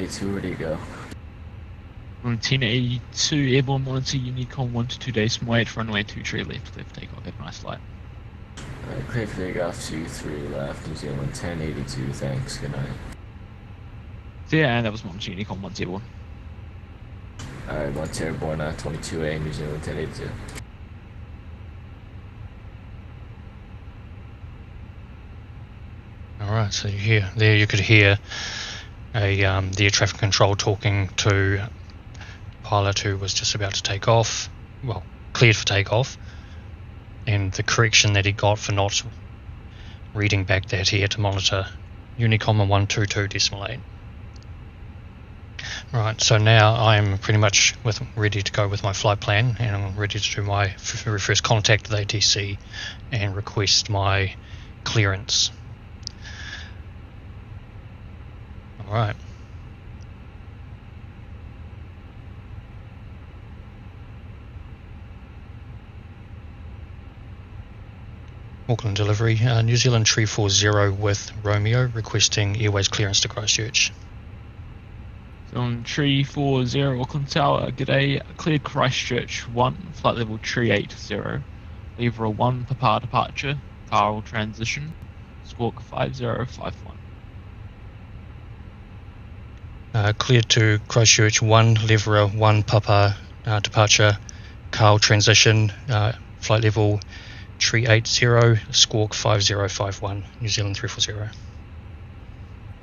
1082, where do you go? On 1082, airborne monitor, Unicom 122 decimal 8, runway 23 left, takeoff, have a nice flight. Alright, clear for takeoff, 23 left, New Zealand 1082, thanks, good night. So yeah, and that was monitor Unicom 1 airborne. Alright, 1 airborne, 22A, New Zealand 1082. Alright, so you could hear the air traffic control talking to pilot who was just about to take off, well, cleared for takeoff, and the correction that he got for not reading back that he had to monitor Unicom 122 decimal 8. Right, so now I'm pretty much ready to go with my flight plan, and I'm ready to do my very first contact with ATC and request my clearance. Alright. Auckland delivery, New Zealand 340 with Romeo, requesting airways clearance to Christchurch. So on 340 Auckland Tower, g'day, cleared Christchurch 1, flight level 380, lever 1 Papa departure, Carl transition, squawk 5051. Cleared to Christchurch 1, lever 1 Papa departure, Carl transition, flight level 380, squawk 5051, New Zealand 340.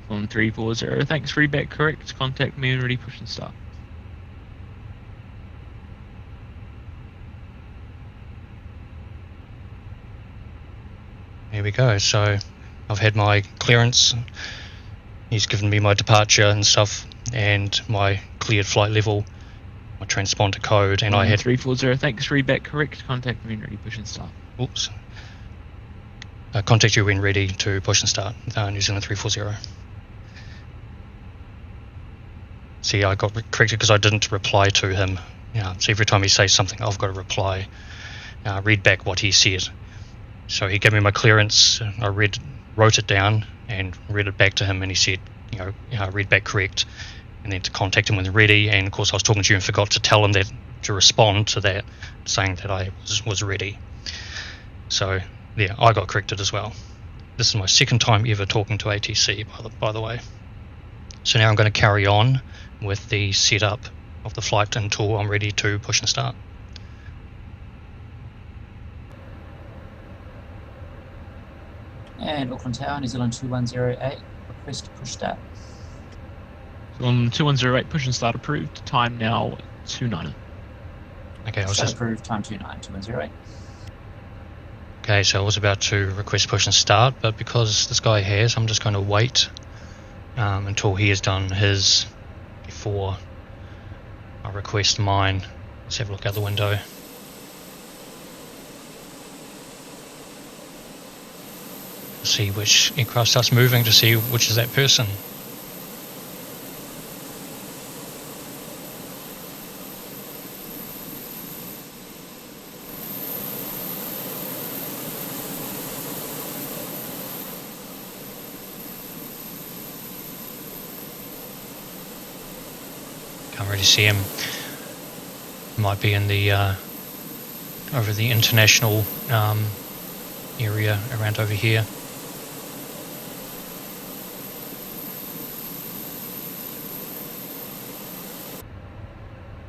On 340, thanks, feedback correct, contact me and ready, push and start. Here we go, so I've had my clearance, he's given me my departure and stuff, and my cleared flight level, my transponder code, and I had 340, thanks, feedback correct, contact me and ready, push and start. Oops. Contact you when ready to push and start, New Zealand 340. See, I got corrected because I didn't reply to him. So every time he says something, I've got to reply, read back what he said. So he gave me my clearance, I wrote it down and read it back to him, and he said, read back correct, and then to contact him when ready. And of course I was talking to you and forgot to tell him that, to respond to that, saying that I was ready. So yeah, I got corrected as well. This is my second time ever talking to ATC, by the way. So now I'm going to carry on with the setup of the flight until I'm ready to push and start. And Auckland Tower, New Zealand 2108, request to push start. So on 2108, push and start approved, time now 29. Okay, approved, time 29210. Okay, so I was about to request push and start, but because this guy has, I'm just going to wait until he has done his before I request mine. Let's have a look out the window. See which aircraft starts moving, to see which is that person. Can't really see him. Might be in the over the international area around over here.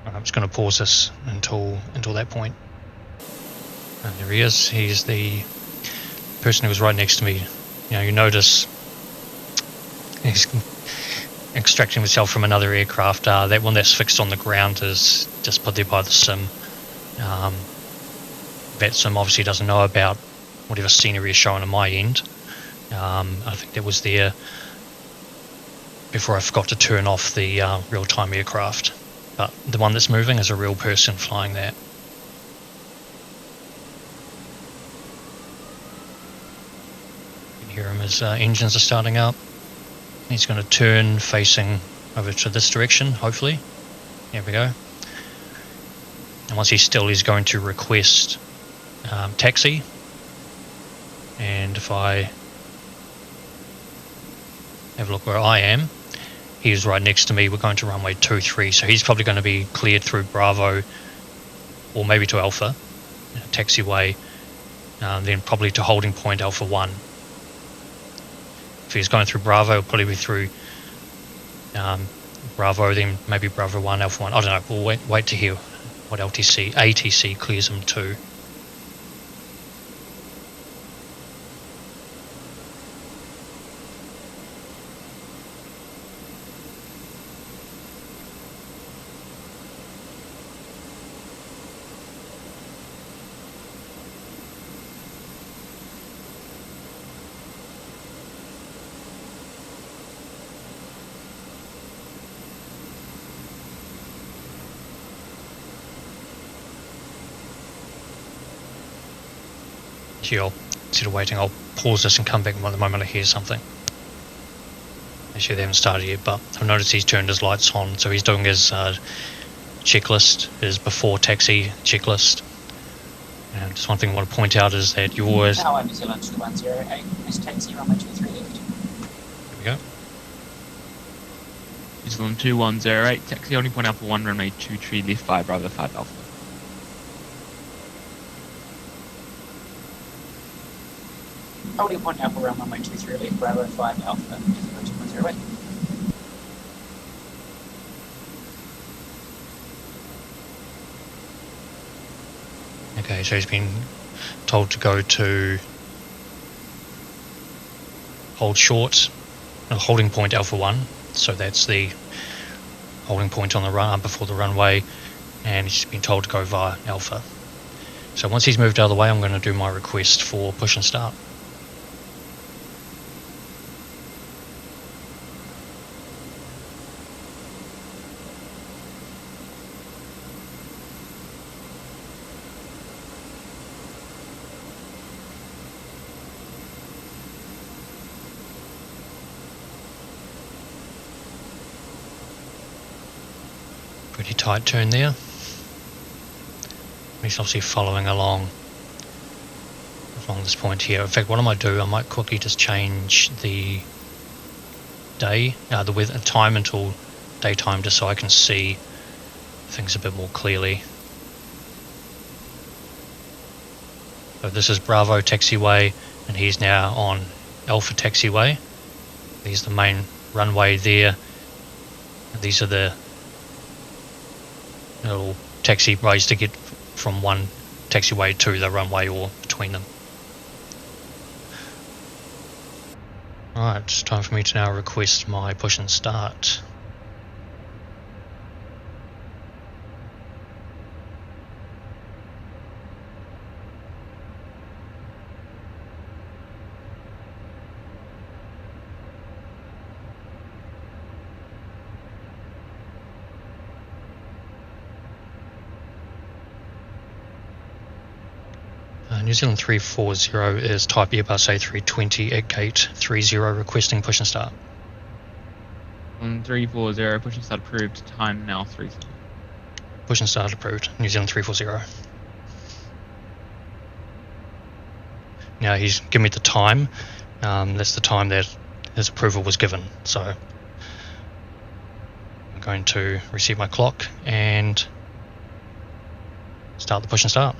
I'm just going to pause this until that point. And there he is. He's the person who was right next to me. You notice he's extracting himself from another aircraft. That one that's fixed on the ground is just put there by the sim. VATSIM obviously doesn't know about whatever scenery is shown on my end. I think that was there before I forgot to turn off the real-time aircraft. But the one that's moving is a real person flying that. You can hear him, his engines are starting up. He's going to turn facing over to this direction, hopefully. There we go. And once he's still, he's going to request taxi. And if I have a look where I am, he is right next to me. We're going to runway 23, so he's probably going to be cleared through Bravo, or maybe to Alpha, taxiway, then probably to holding point Alpha 1. If he's going through Bravo, it'll probably be through Bravo, then maybe Bravo 1, Alpha 1. I don't know. We'll wait to hear what ATC clears him to. I'll, instead of waiting, I'll pause this and come back the moment I hear something. Actually, they haven't started yet, but I've noticed he's turned his lights on, so he's doing his checklist, his before taxi checklist. And just one thing I want to point out is that you always... Tower New Zealand 2108, is taxi runway 23 left. There we go. New Zealand 2108, taxi holding point Alpha 1, runway 23 left 5 Bravo 5 Alpha. Holding point Alpha around runway 23 left, Bravo 5 Alpha, New Zealand 2108. Okay, so he's been told to go to hold short, holding point Alpha 1, so that's the holding point on the run before the runway, and he's been told to go via Alpha. So once he's moved out of the way, I'm going to do my request for push and start. Pretty tight turn there. He's obviously following along this point here. In fact, what I might do, I might quickly just change the day, the weather time until daytime, just so I can see things a bit more clearly. So this is Bravo taxiway, and he's now on Alpha taxiway. There's the main runway there. And these are the little taxi ways to get from one taxiway to the runway or between them. Alright, it's time for me to now request my push and start. New Zealand 340 is type Airbus A320 at gate 30 requesting push and start. On 340, push and start approved, time now 3. Push and start approved, New Zealand 340. Now he's given me the time, that's the time that his approval was given, so I'm going to receive my clock and start the push and start.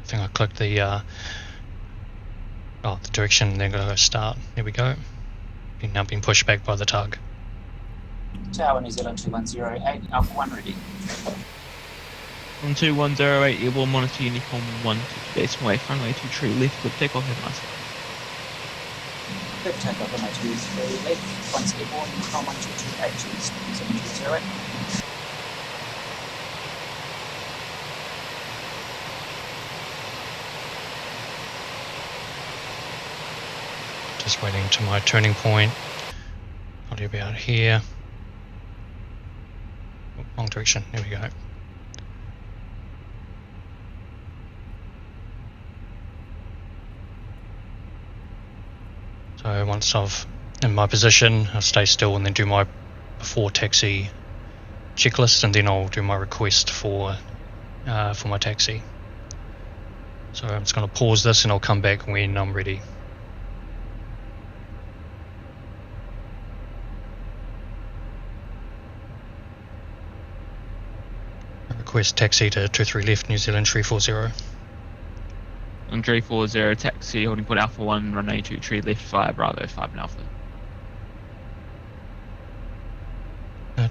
I think I clicked the the direction, and then going to go start. There we go. Now being pushed back by the tug. Tower New Zealand 2108, Alpha 1 ready. On 2108, airborne monitor Uniform 1 to decimal way, runway 23 left, good takeoff, have a nice Good takeoff runway 23 left, once airborne, Uniform 1228, New Zealand 208. Just waiting to my turning point. Probably about here. Oh, wrong direction, there we go. So once I've in my position, I'll stay still and then do my before taxi checklist, and then I'll do my request for my taxi. So I'm just going to pause this and I'll come back when I'm ready. Request taxi to 23 left, New Zealand 340. On 340 taxi, holding point Alpha 1, runway 23 left via Bravo 5 and Alpha.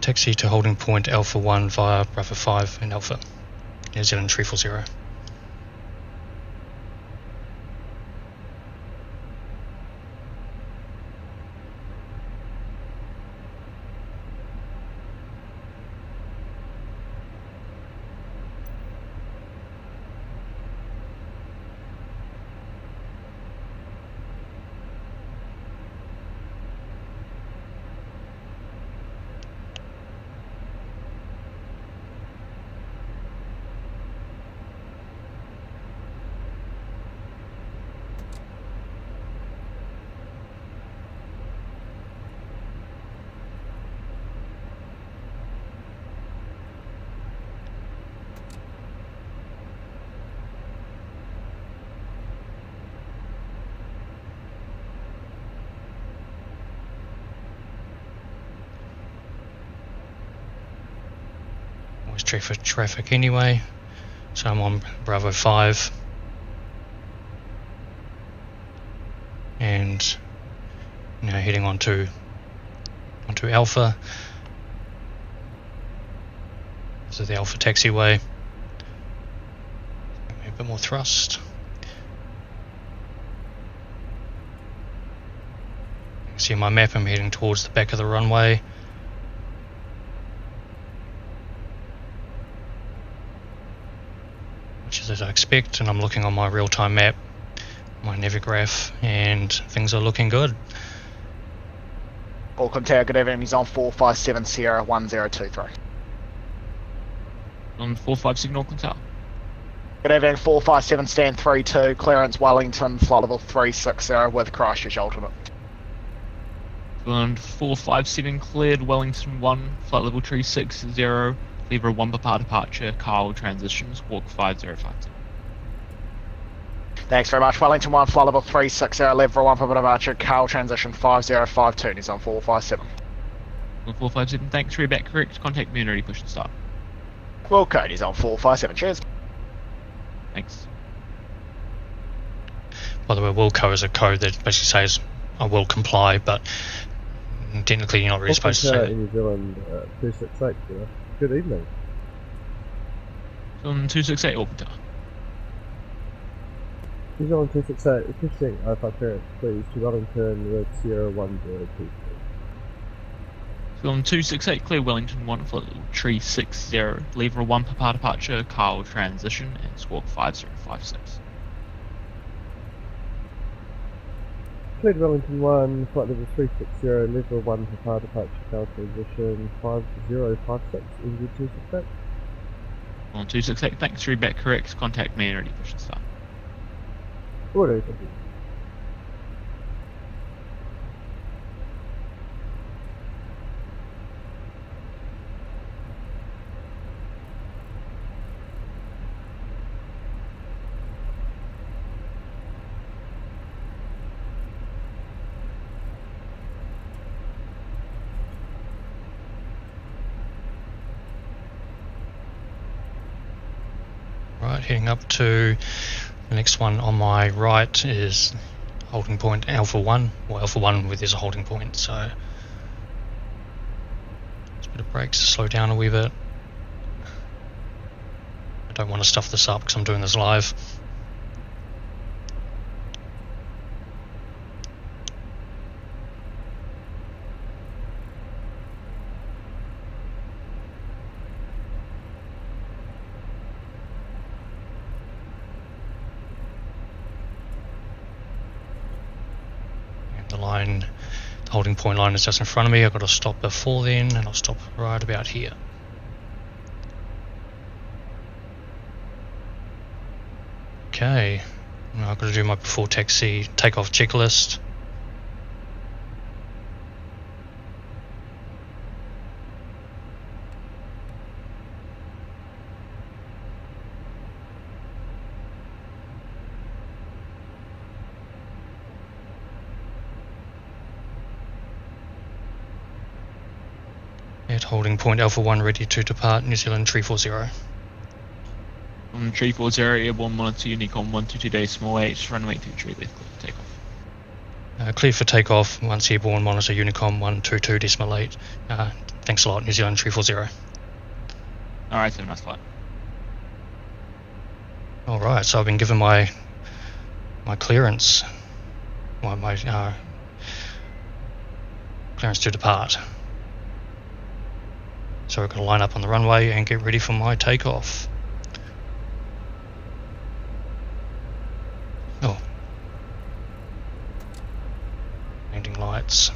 Taxi to holding point Alpha 1 via Bravo 5 and Alpha, New Zealand 340. Traffic anyway, so I'm on Bravo 5 and now heading onto Alpha. This is the Alpha taxiway. A bit more thrust. You can see on my map I'm heading towards the back of the runway. Which is as I expect, and I'm looking on my real-time map, my Navigraph, and things are looking good. Auckland Tower, good evening, he's on 457 Sierra 1023. On 45 signal Auckland Tower. Good evening, 457 stand 32, clearance Wellington, flight level 360 with Christchurch alternate. On 457 cleared, Wellington 1, flight level 360, Lever 1 Papa departure, Carl transition, squawk 5052. Thanks very much, Wellington 1, flight level 360, lever 1 Papa departure, Carl transition 5052, he's on 457. On 457, thanks, read back correct, contact me and ready, push and start. Well, code, he's on 457, cheers. Thanks. By the way, Wilco is a code that basically says I will comply, but technically you're not really supposed to say that. New Zealand 268, good evening. On 268 Auckland Tower. New Zealand 268, requesting Alpha clearance, please, to Wellington with Sierra 1023. On 268 clear Wellington 1, flight level 360, lever 1 Papa departure, Carl transition, and squawk 5056. Cleared Wellington 1, flight level 360, level 1 Papa departure, Cal transition 5056, engine 268. On 268, thanks, read back correct, contact me and ready, push and start. Order, thank you. Right, heading up to the next one on my right is holding point Alpha 1, or Alpha 1 where there's a holding point, so just a bit of brakes to slow down a wee bit. I don't want to stuff this up because I'm doing this live. Holding point line is just in front of me. I've got to stop before then, and I'll stop right about here. Okay, now I've got to do my before taxi takeoff checklist. At holding point Alpha 1 ready to depart New Zealand 340. On 340, airborne monitor Unicom 122.8, runway 23 with clear for takeoff. Clear for takeoff, once airborne monitor Unicom 122.8. Thanks a lot, New Zealand 340. Alright, have a nice flight. Alright, so I've been given my clearance. My clearance to depart. So we're going to line up on the runway and get ready for my takeoff. Oh. Landing lights.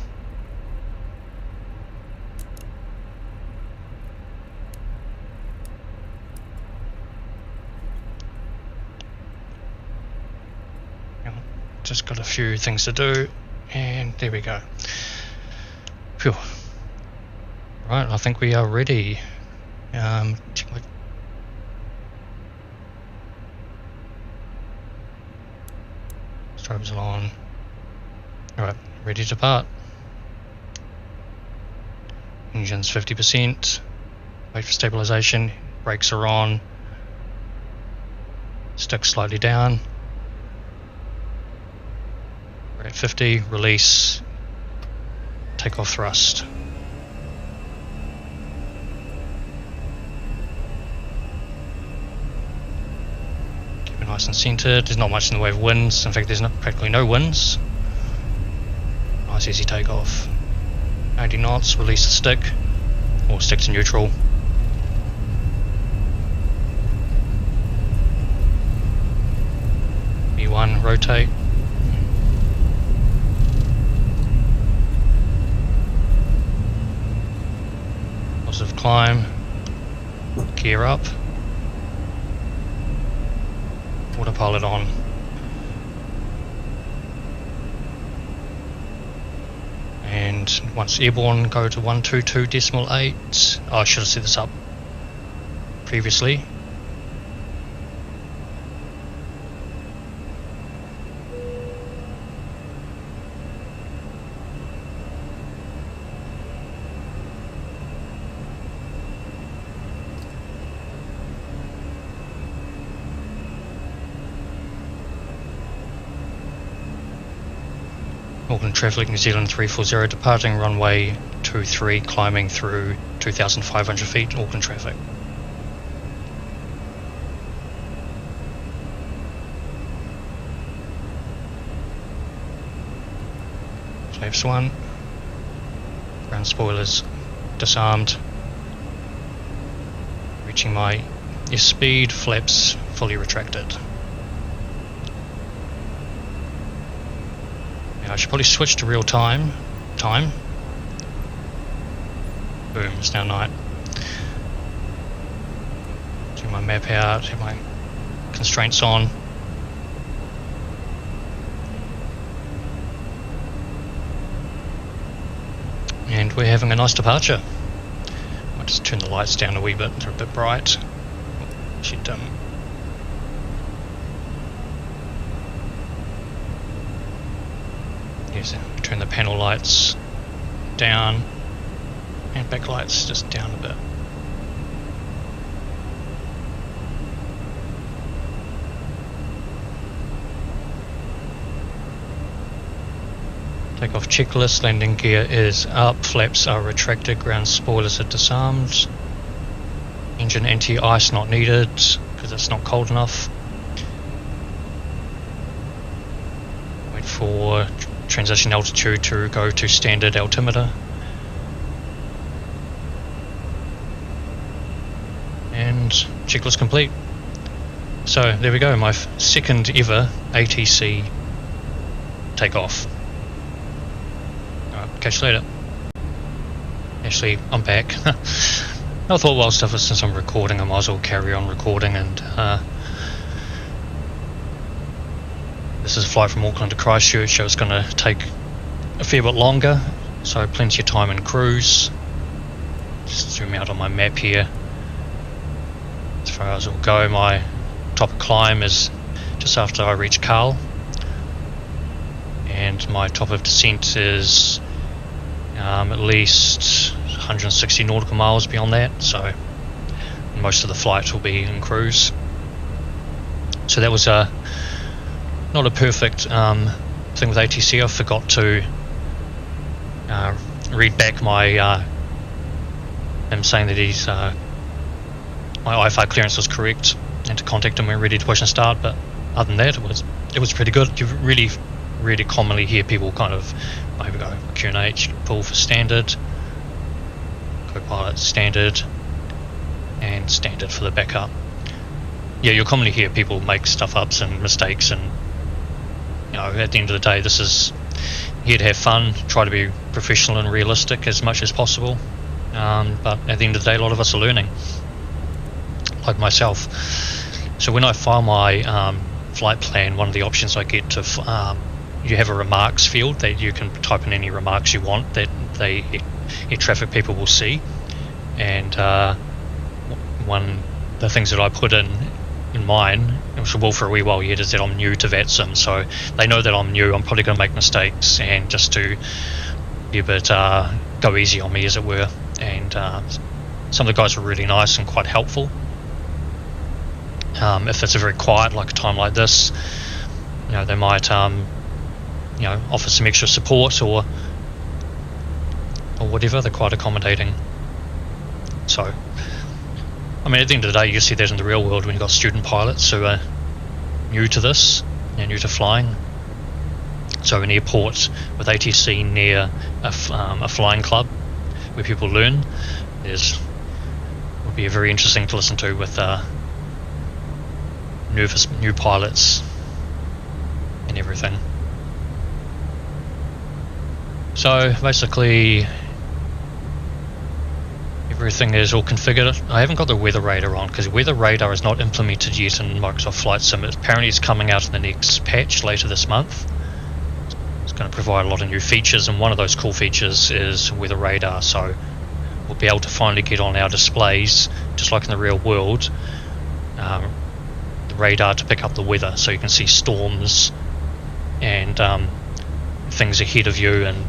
Just got a few things to do, and there we go. Phew. Right, I think we are ready. Strobes are on. Alright, ready to depart. Engine's 50%. Wait for stabilization. Brakes are on. Stick slightly down. We're at 50. Release. Takeoff thrust. Nice and centered. There's not much in the way of winds. In fact, there's practically no winds. Nice easy takeoff. 80 knots, release the stick, or stick to neutral. B1, rotate. Positive climb. Gear up. Autopilot on. And once airborne, go to 122.8. Oh, I should have set this up previously. Auckland traffic, New Zealand 340, departing runway 23, climbing through 2,500 feet, Auckland traffic. Flaps 1, ground spoilers disarmed, reaching my S-speed, flaps fully retracted. I should probably switch to real time. Boom, it's now night. Do my map out, have my constraints on. And we're having a nice departure. I'll just turn the lights down a wee bit, they're a bit bright. Should yes, turn the panel lights down and backlights just down a bit. Takeoff checklist, landing gear is up, flaps are retracted, ground spoilers are disarmed. Engine anti-ice not needed because it's not cold enough. Wait for transition altitude to go to standard altimeter. And checklist complete. So there we go, my second ever ATC takeoff. catch you later. Actually, I'm back. I thought, well, since I'm recording, I might as well carry on recording, and this is a flight from Auckland to Christchurch, so it's going to take a fair bit longer, so plenty of time in cruise. Just zoom out on my map here. As far as it'll go, my top of climb is just after I reach Carl, and my top of descent is at least 160 nautical miles beyond that, so most of the flight will be in cruise. So that was not a perfect thing with ATC. I forgot to read back my him saying that he's my IFR clearance was correct, and to contact him when ready to push and start. But other than that, it was pretty good. You really commonly hear people kind of maybe go QNH, pull for standard, co-pilot standard, and standard for the backup. Yeah, you'll commonly hear people make stuff-ups and mistakes, and at the end of the day, this is here to have fun, try to be professional and realistic as much as possible. But at the end of the day, a lot of us are learning, like myself. So when I file my flight plan, one of the options I get to you have a remarks field that you can type in any remarks you want that air traffic people will see, and the things that I put in mine, which will for a wee while yet, is that I'm new to VATSIM, so they know that I'm new. I'm probably going to make mistakes, and just to be a bit go easy on me, as it were. And some of the guys were really nice and quite helpful. If it's a very quiet, like a time like this, they might offer some extra support or whatever. They're quite accommodating. So, I mean, at the end of the day, you see that in the real world when you've got student pilots who are new to this, new to flying. So an airport with ATC near a flying club where people learn would be very interesting to listen to with nervous new pilots and everything. So basically everything is all configured. I haven't got the weather radar on because weather radar is not implemented yet in Microsoft Flight Sim. Apparently it's coming out in the next patch later this month. It's going to provide a lot of new features, and one of those cool features is weather radar, so we'll be able to finally get on our displays, just like in the real world, the radar to pick up the weather, so you can see storms and things ahead of you. And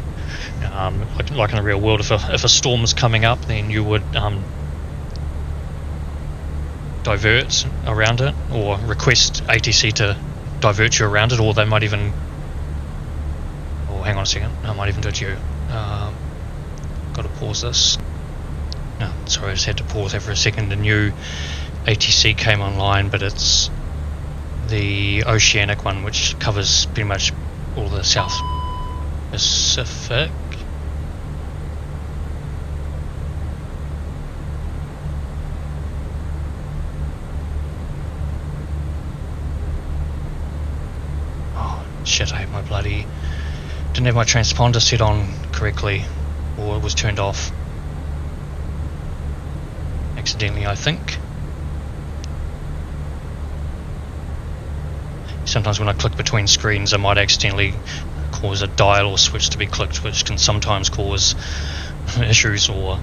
like in the real world, if a storm is coming up, then you would divert around it, or request ATC to divert you around it, or they might even, hang on a second, I might even do it to you. Got to pause this. No, sorry, I just had to pause there for a second. The new ATC came online, but it's the Oceanic one, which covers pretty much all the South Pacific. Oh shit, I hate my bloody... Didn't have my transponder set on correctly, or it was turned off accidentally, I think. Sometimes when I click between screens, I might accidentally cause a dial or switch to be clicked, which can sometimes cause issues, or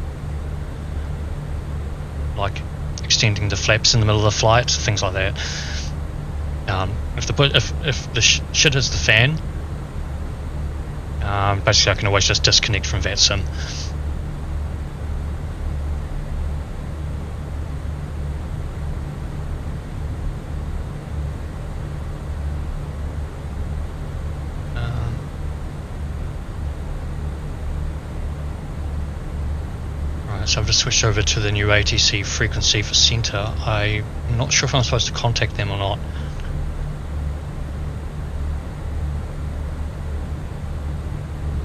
like extending the flaps in the middle of the flight, things like that. If the shit hits the fan, basically I can always just disconnect from VATSIM. So I've just switched over to the new ATC frequency for centre. I'm not sure if I'm supposed to contact them or not.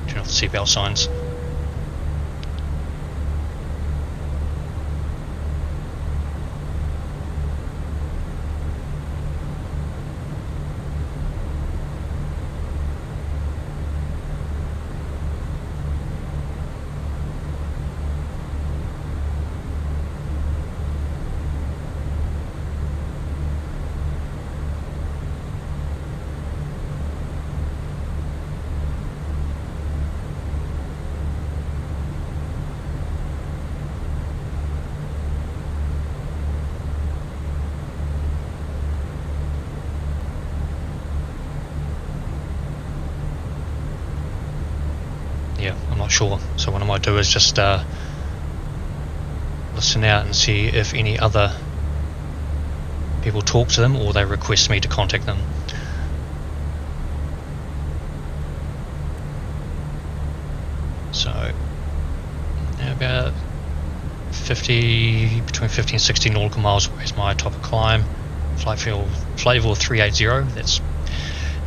Turn off the seatbelt signs. sure. So what I might do is just listen out and see if any other people talk to them or they request me to contact them. So about between 50 and 60 nautical miles away is my top of climb. Flight level 380, that's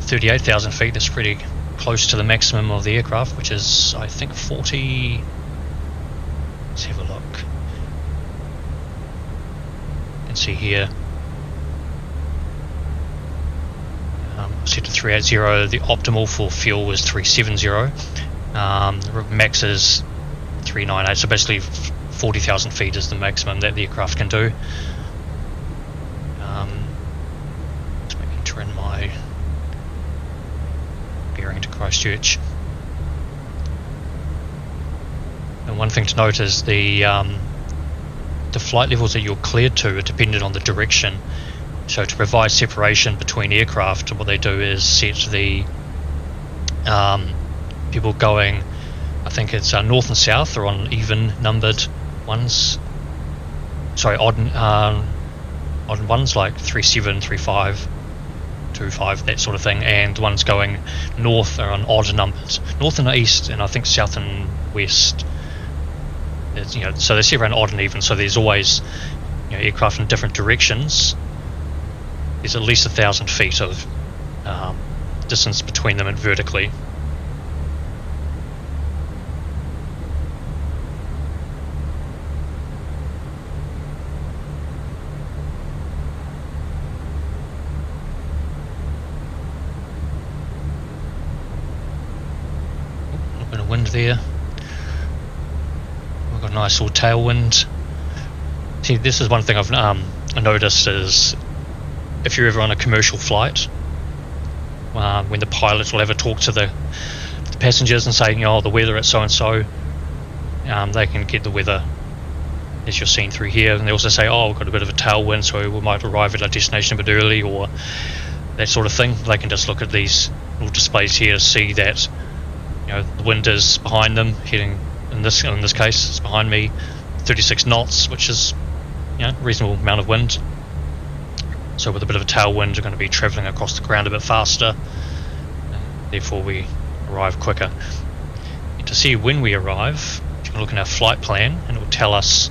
38,000 feet. That's pretty close to the maximum of the aircraft, which is, I think, 40. Let's have a look. You can see here. Set to 380. The optimal for fuel is 370. The max is 398. So basically, 40,000 feet is the maximum that the aircraft can do. Let's maybe enter in my bearing to Christchurch. And one thing to note is the flight levels that you're cleared to are dependent on the direction. So to provide separation between aircraft, what they do is set the people going, I think it's north and south, are on even numbered ones. Sorry, odd ones like 37, 35, 25, that sort of thing, and the ones going north are on odd numbers. North and east, and I think south and west. So they separate odd and even. So there's always aircraft in different directions. There's at least 1,000 feet of distance between them and vertically. A bit of wind there. We've got a nice little tailwind. See, this is one thing I've noticed is, if you're ever on a commercial flight, when the pilots will ever talk to the passengers and say, the weather at so and so, they can get the weather as you're seeing through here, and they also say, we've got a bit of a tailwind, so we might arrive at our destination a bit early, or that sort of thing. They can just look at these little displays here to see that the wind is behind them, heading in this case it's behind me 36 knots, which is a reasonable amount of wind. So with a bit of a tailwind, we're going to be travelling across the ground a bit faster, therefore we arrive quicker. And to see when we arrive, you can look in our flight plan and it will tell us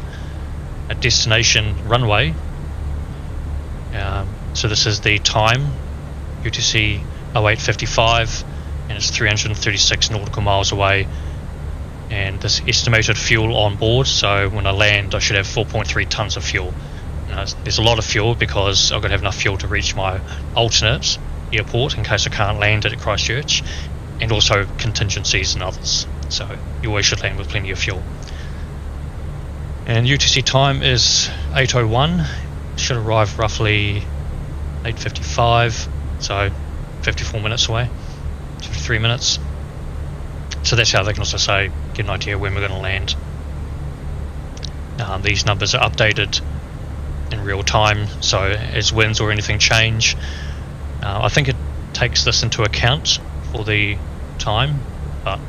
a destination runway. So this is the time, UTC 0855, and it's 336 nautical miles away. And this estimated fuel on board, so when I land I should have 4.3 tonnes of fuel. There's a lot of fuel because I've got to have enough fuel to reach my alternate airport in case I can't land it at Christchurch, and also contingencies and others. So you always should land with plenty of fuel. And UTC time is 8:01. Should arrive roughly 8:55, so 54 minutes away, 53 minutes. So that's how they can also say, get an idea when we're going to land. These numbers are updated in real time, so as winds or anything change, I think it takes this into account for the time, but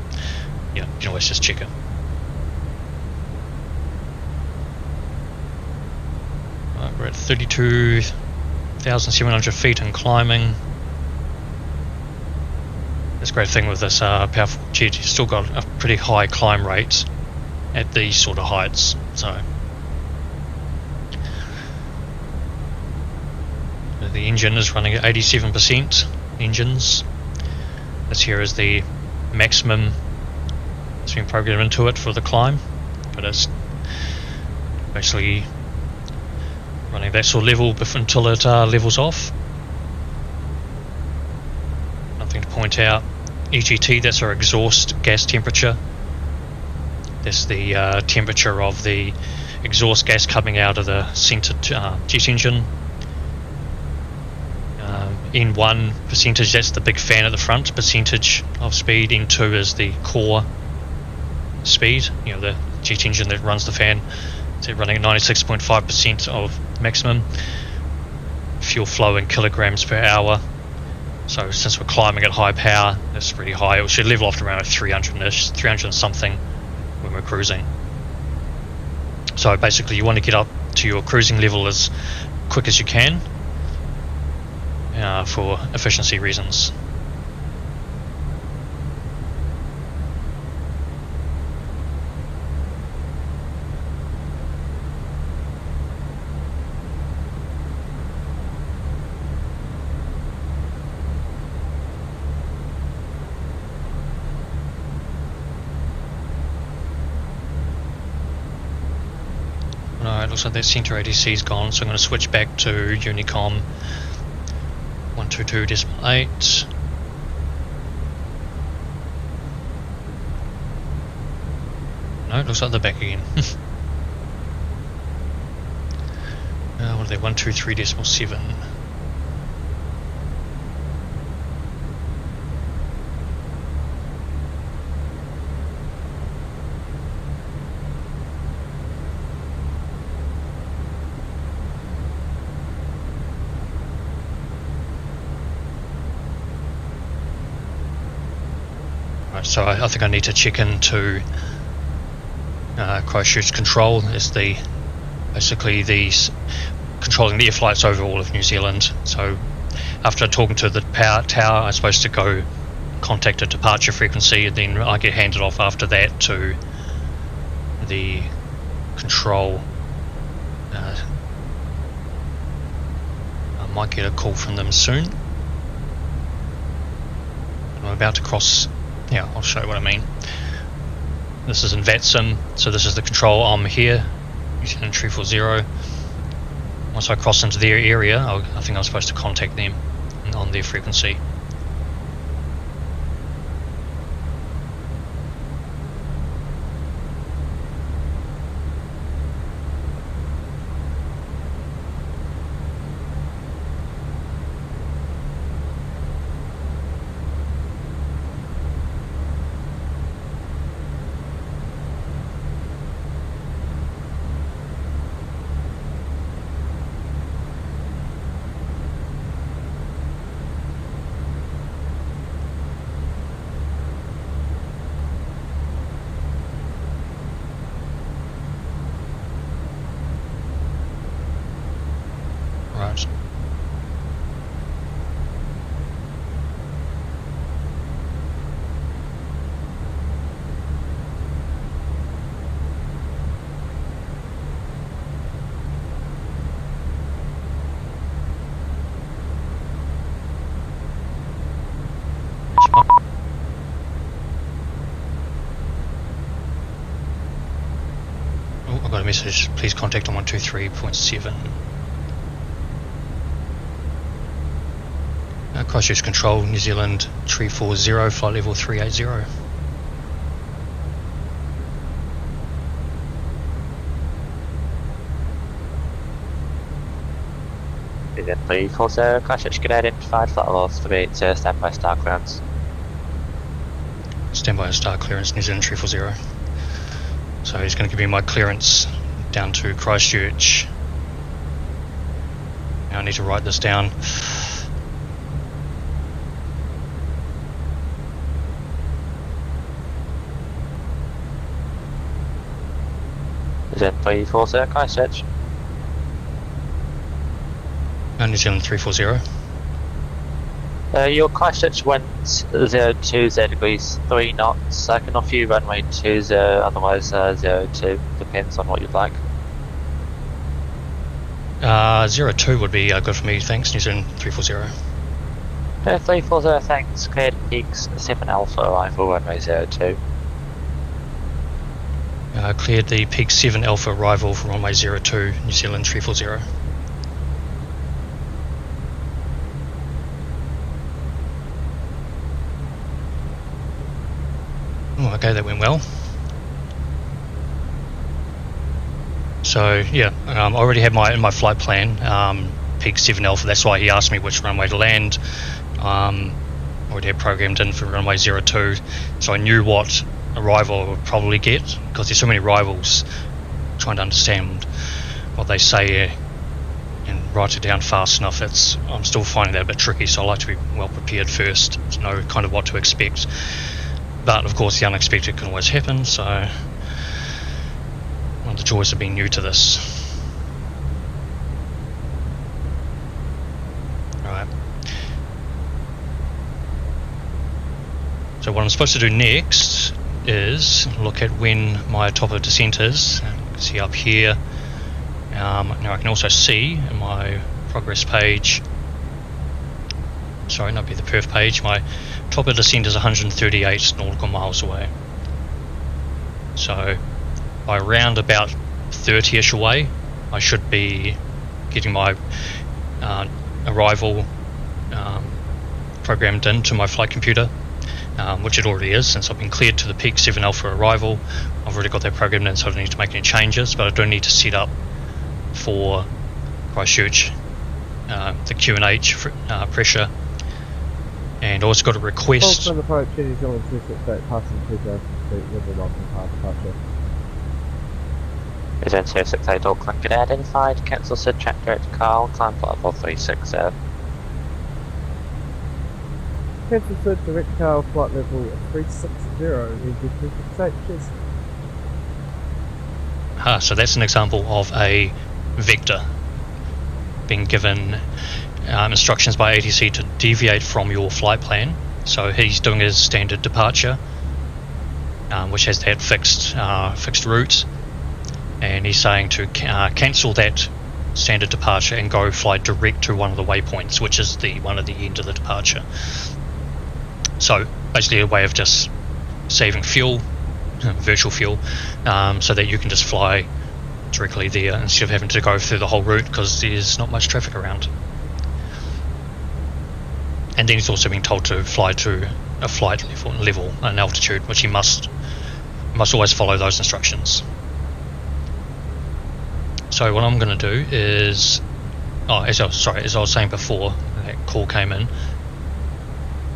you can always just check it. We're at 32,700 feet and climbing. That's a great thing with this powerful jet, you've still got a pretty high climb rate at these sort of heights. So the engine is running at 87% engines. This here is the maximum that's been programmed into it for the climb, but it's basically running that sort of level until it levels off. Nothing to point out. EGT, that's our exhaust gas temperature. That's the temperature of the exhaust gas coming out of the centered jet engine. N1 percentage, that's the big fan at the front, percentage of speed. N2 is the core speed, the jet engine that runs the fan. So running at 96.5% of maximum. Fuel flow in kilograms per hour. So since we're climbing at high power, that's pretty high. It should level off to around 300-ish, 300 and something when we're cruising. So basically you want to get up to your cruising level as quick as you can for efficiency reasons. No, it looks like that center ADC is gone, so I'm going to switch back to Unicom 122.8. No, it looks like they're back again. What are they? 123.7. So I think I need to check into Christchurch Control as basically controlling the air flights over all of New Zealand. So after talking to the power tower, I'm supposed to go contact a departure frequency, and then I get handed off after that to the control. I might get a call from them soon. I'm about to cross. Yeah, I'll show you what I mean. This is in VATSIM, so this is the control. I'm here, New Zealand 340. Once I cross into their area, I think I'm supposed to contact them on their frequency. Right. Oh, I got a message. Please contact on 123.7. Christchurch Control, New Zealand 340, flight level 380. New Zealand 340, Christchurch can identified flight level 380, standby star clearance. Standby star clearance, New Zealand 340. So he's going to give me my clearance down to Christchurch. Now I need to write this down. New Zealand 340, Christchurch. New Zealand 340. Your Christchurch winds 020 degrees 3 knots. I can offer you runway 20, otherwise 02. Depends on what you'd like. 02 would be good for me, thanks. New Zealand 340. 340, thanks. Cleared peaks 7 Alpha arrival runway 02. Cleared the peak 7 Alpha arrival for runway 02, New Zealand 340. Oh, okay, that went well. So yeah, I already had my flight plan, peak 7 Alpha. That's why he asked me which runway to land. Already had programmed in for runway 02, so I knew what arrival I would probably get, because there's so many rivals. Trying to understand what they say and write it down fast enough. I'm still finding that a bit tricky, so I like to be well prepared first to know kind of what to expect. But of course, the unexpected can always happen. So one of the joys of being new to this. Alright. So what I'm supposed to do next is look at when my top of descent is. You can see up here. Now I can also see in my progress page, sorry, not be the perf page, my top of descent is 138 nautical miles away. So by around about 30ish away, I should be getting my arrival programmed into my flight computer, which it already is, since I've been cleared to the peak 7 Alpha arrival. I've already got that programmed in, so I don't need to make any changes, but I do need to set up for Christchurch the Q&H pressure, and also got a request. False approach New Zealand 268 passing 2,000 feet, level 1 for departure. Is in 268 Auckland, get identified, cancel Sid track direct Carl, climb flight level 360. Cancel Sid direct car flight level 360, engine 268, cheers. So that's an example of a vector being given instructions by ATC to deviate from your flight plan. So he's doing his standard departure, which has that fixed route, and he's saying to cancel that standard departure and go fly direct to one of the waypoints, which is the one at the end of the departure. So basically a way of just saving fuel, virtual fuel, so that you can just fly directly there instead of having to go through the whole route, because there's not much traffic around. And then he's also being told to fly to a flight level, an altitude, which he must always follow those instructions. So what I'm going to do is, as I was saying before, that call came in.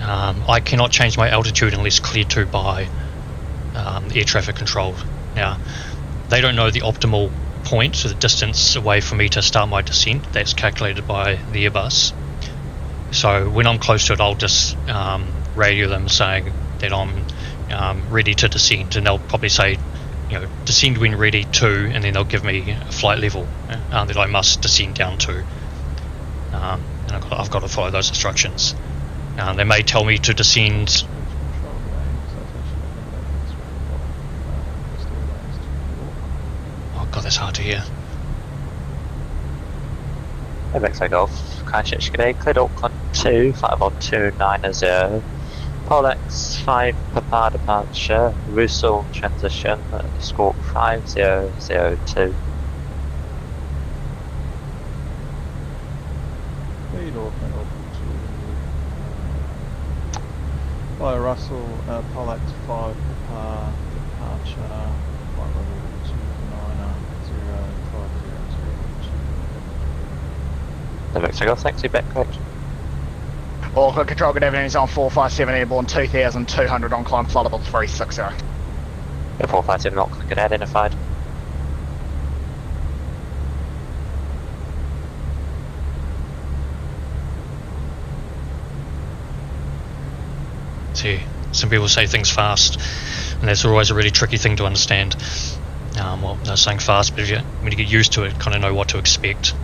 I cannot change my altitude unless cleared to by air traffic control. Now, they don't know the optimal point, so the distance away for me to start my descent. That's calculated by the Airbus. So when I'm close to it, I'll just radio them saying that I'm ready to descend, and they'll probably say, descend when ready to, and then they'll give me a flight level that I must descend down to. And I've got to follow those instructions. They may tell me to descend. Oh god, that's hard to hear. Quebec Golf, Christchurch, g'day, cleared Auckland 2, flight level 290, Polex 5 Papa departure, Russell transition, squawk 5002. Cleared Auckland, by Russell, Polex 5 Papa departure, flight level 290, Quebec Golf, thanks, you back, correct. Auckland Control, good evening, he's on 457 airborne 2200 on climb flight level 360. Yeah, 457 Auckland, get identified. See, some people say things fast, and that's always a really tricky thing to understand. Well, they're saying fast, but when you get used to it, kind of know what to expect.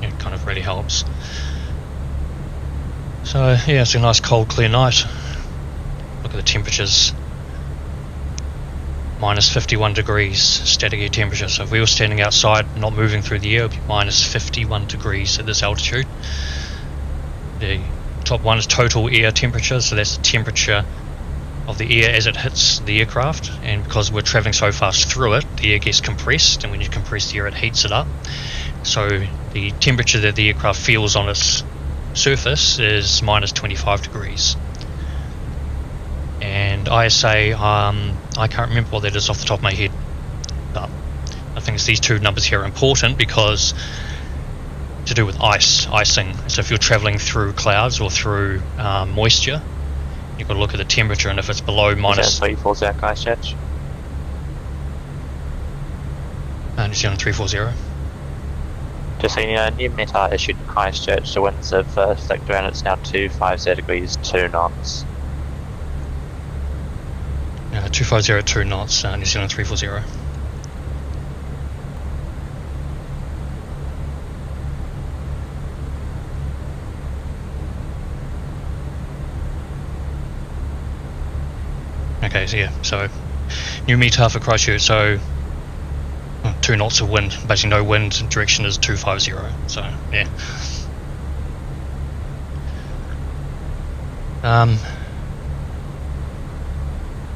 It kind of really helps. So yeah, it's a nice cold clear night. Look at the temperatures. Minus 51 degrees static air temperature. So if we were standing outside not moving through the air, it would be minus 51 degrees at this altitude. The top one is total air temperature, so that's the temperature of the air as it hits the aircraft, and because we're travelling so fast through it, the air gets compressed, and when you compress the air it heats it up. So the temperature that the aircraft feels on its surface is minus 25 degrees. And ISA, I can't remember what that is off the top of my head, but I think it's these two numbers here are important because to do with icing. So if you're travelling through clouds or through moisture, you've got to look at the temperature, and if it's below minus... 340 Christchurch. New Zealand 340. Just so you know, new METAR issued in Christchurch. The winds have flicked around. It's now 250 degrees, 2 knots. 250 2 knots, New Zealand 340. Okay, so yeah, so new METAR for Christchurch, so 2 knots of wind, basically no wind, direction is 250, so yeah.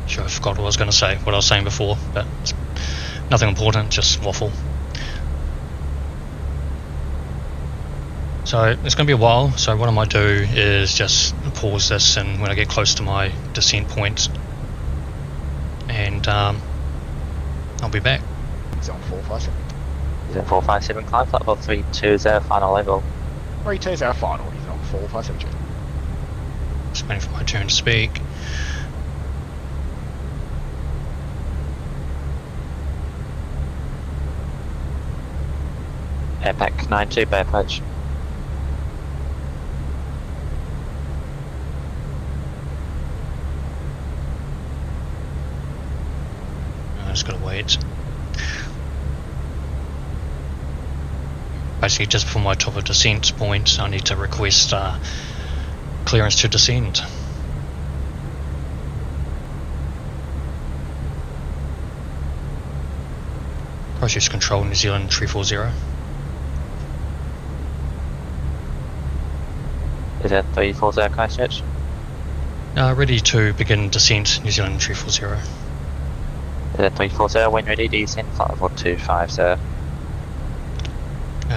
Sure, I forgot what I was going to say, what I was saying before, but it's nothing important, just waffle. So it's going to be a while, so what I might do is just pause this, and when I get close to my descent point, and I'll be back. He's on 457. He's in 457, climb flight level 320, final level. 320 final, he's on 457. Just waiting for my turn to speak. Airpack 92, bay approach. I just gotta wait. Basically, just before my top of descent point, I need to request clearance to descend. Process control, New Zealand 340. Is that 340 Christchurch? Ready to begin descent, New Zealand 340. Is that 340, when ready, descend flight level 250.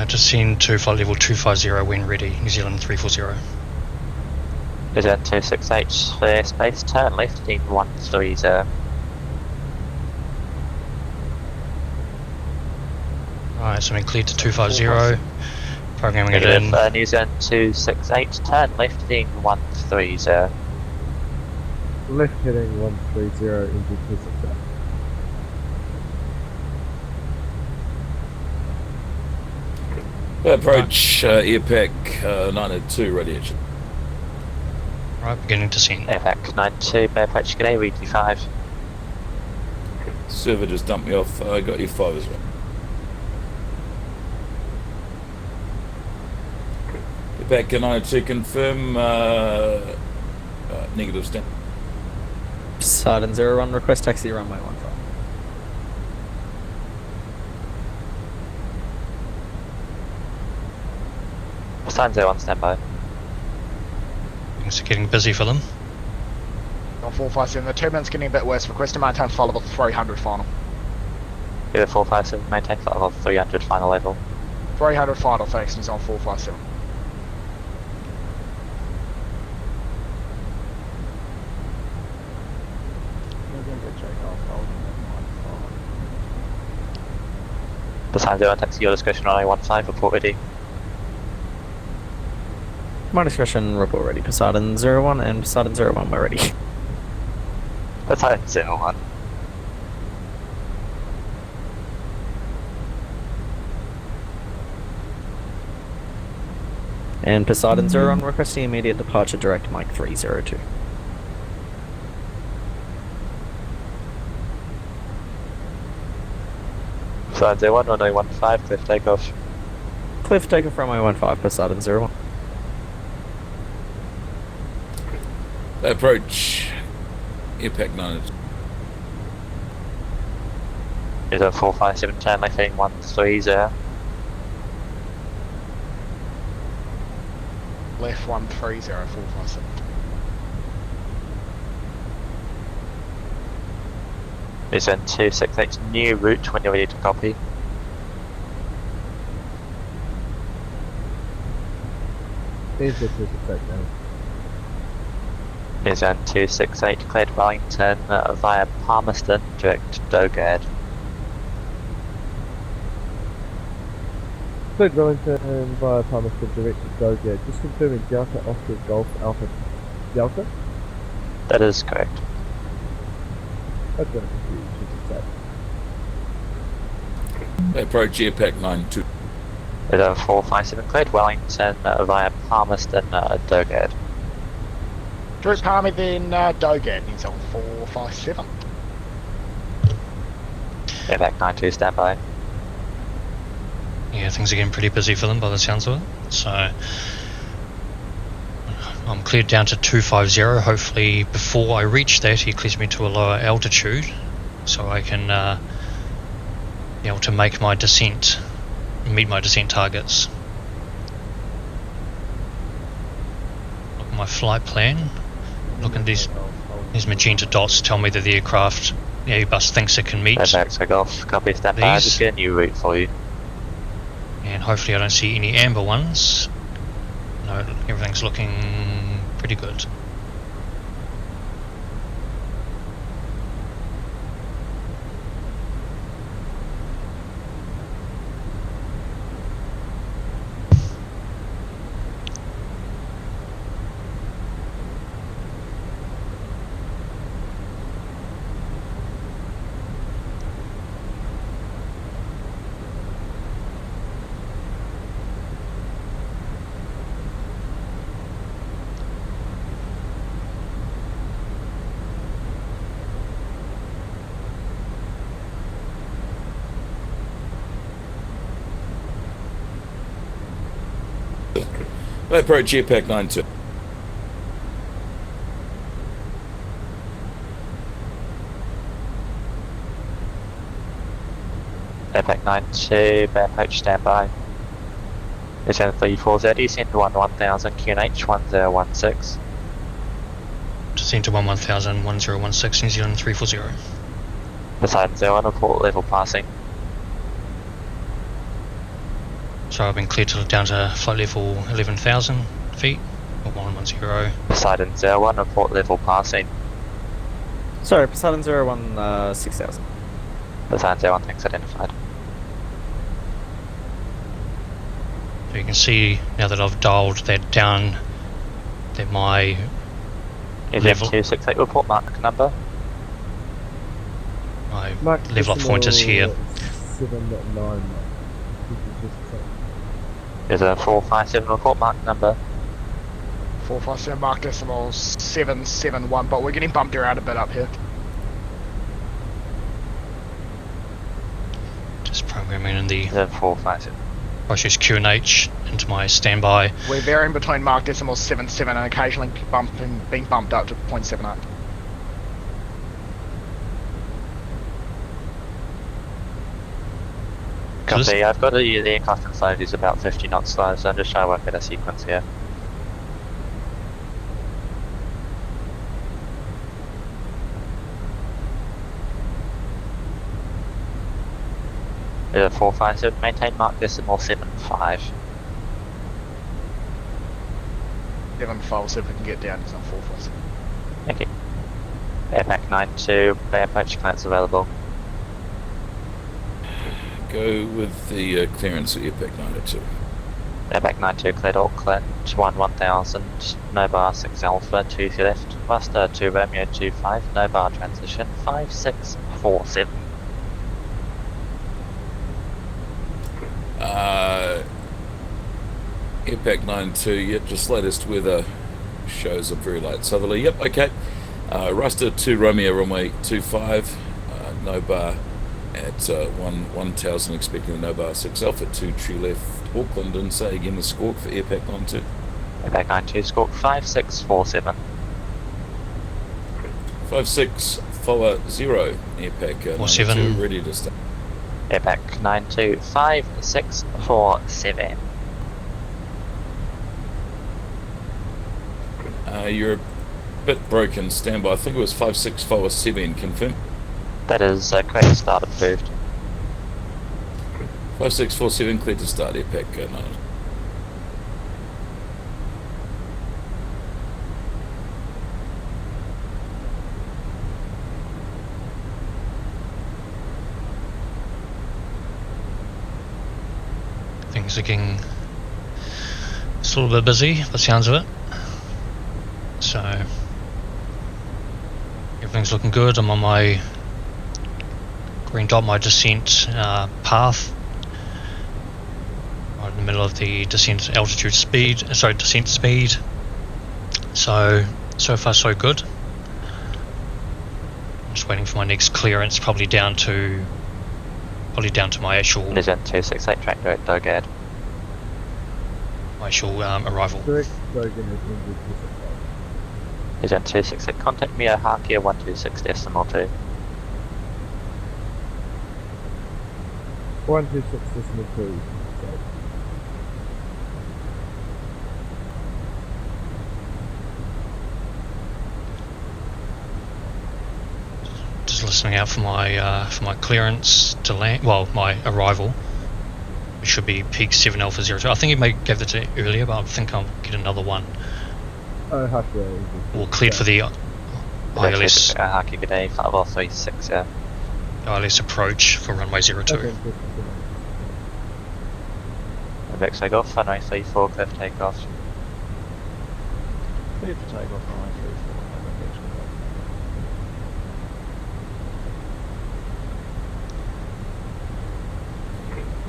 Descend to flight level 250 when ready, New Zealand 340. Is that 268, clear space, turn left, heading 130. Alright, so I'm cleared to 250. Programming it in. New Zealand 268, turn left, heading 130. Left heading 130 into 268. Approach airpack 902 radiation. Right, beginning descent. Airpack 92, bay approach, g'day, read 5. Server just dumped me off. I got you 5 as well. Airpack 902, confirm negative stamp. Poseidon 01, request taxi runway 15. Poseidon 01, standby. Things are getting busy for them. On 457, the turbulence's getting a bit worse. Request to maintain flight level 300 final. Either 457, maintain flight level 300, final level. 300 final, thanks, and he's on 457. Poseidon 01, taxi, your discretion on 15, report ready. My discretion, report ready. Poseidon 01 and Poseidon 01, we're ready. Poseidon 01. And Poseidon 01, requesting immediate departure, direct Mike 302. Poseidon 01, runway 15, clear for takeoff. Clear for takeoff runway 15, Poseidon 01. Approach airpack 902. Is a 457, turn left, heading 130. Left 130, 457. Is in 268, new route when you're ready to copy. Here's the 268 now. Is in 268, cleared Wellington via Palmerston, direct Dogad. Cleared Wellington via Palmerston direct to Dogad. Just confirming Delta Oscar Golf Alpha Delta. That is correct. That's going to confuse 268. Approach airpack 92. With 457 cleared Wellington via Palmerston, Dogad. Drew Palmy, then Dogad, he's on 457. Airback 92, stand by. Yeah, things are getting pretty busy for them by the sounds of it. So I'm cleared down to 250. Hopefully before I reach that he clears me to a lower altitude so I can be able to make my descent, meet my descent targets. Look at my flight plan. Look at these magenta dots tell me that the aircraft, the Airbus thinks it can meet Airback to Golf, copy, stand by. Just get a new route for you. and hopefully I don't see any amber ones. No, everything's looking pretty good. Approach Airpack 92. Airpack 92, Bay approach, stand by. Descend 3430, send to 1000, QNH 1016. Descend to 1000, 1016, New Zealand 340. Poseidon 01, report level passing. So I've been cleared down to flight level 11,000 feet, or 110. Poseidon 01, report level passing. Sorry, Poseidon 01, 6000. Poseidon 01, thanks, identified. So you can see now that I've dialed that down that my Is level, 268 report mark number? my Mark level up point is here. 7.9. Is a 457 report mark number? 457 mark decimal 771, but we're getting bumped around a bit up here. Just programming in the Is a 457. process QNH into my standby. We're varying between mark decimal 77 and occasionally being bumped up to 0.78. Copy, I've got the aircraft in flight is about 50 knots slow, so I'm just trying to work out a sequence here. Is a 457, maintain mark decimal 75. 75, see if we can get down to 457. Thank you. Airpack 92, Bay approach clearance available. Go with the clearance at Airpack 92. Airback 92 cleared Auckland, 1000, no bar 6 Alpha, 2 to left, Buster 2 Romeo 25, no bar transition, 5647. Airpack 92, yep, just latest weather shows a very light southerly. Yep, okay. Ruster 2 Romeo runway 25, no bar at 1000, expecting the no bar 6 Alpha, 2 tree left Auckland, and say again the squawk for Airpack 92. Airback 92 squawk 5647. 5640, Airpack 47. 92, ready to start. Airback 92 5647. You're a bit broken, standby. I think it was 5647, confirm. That is correct, start approved. 5647, clear to start, Airpack 92. Things are getting a little bit busy by the sounds of it. So everything's looking good. I'm on my green dot, my descent path. I in the middle of the descent speed. So far so good. I'm just waiting for my next clearance, probably down to my actual Vision 268, track direct Dogad. Arrival. Direct Logan is injured to supply. Vision 268, contact me at Harkia 126.2. 126.2. Just listening out for my clearance to land. Well, my arrival. It should be peak 7 Alpha 02. I think you may gave that to earlier, but I think I'll get another one. Or cleared for the ILS. Harkia G'day, 5436, yeah. ILS approach for runway 02. Okay, Next take off, runway 34, clear for takeoff. Clear for takeoff, runway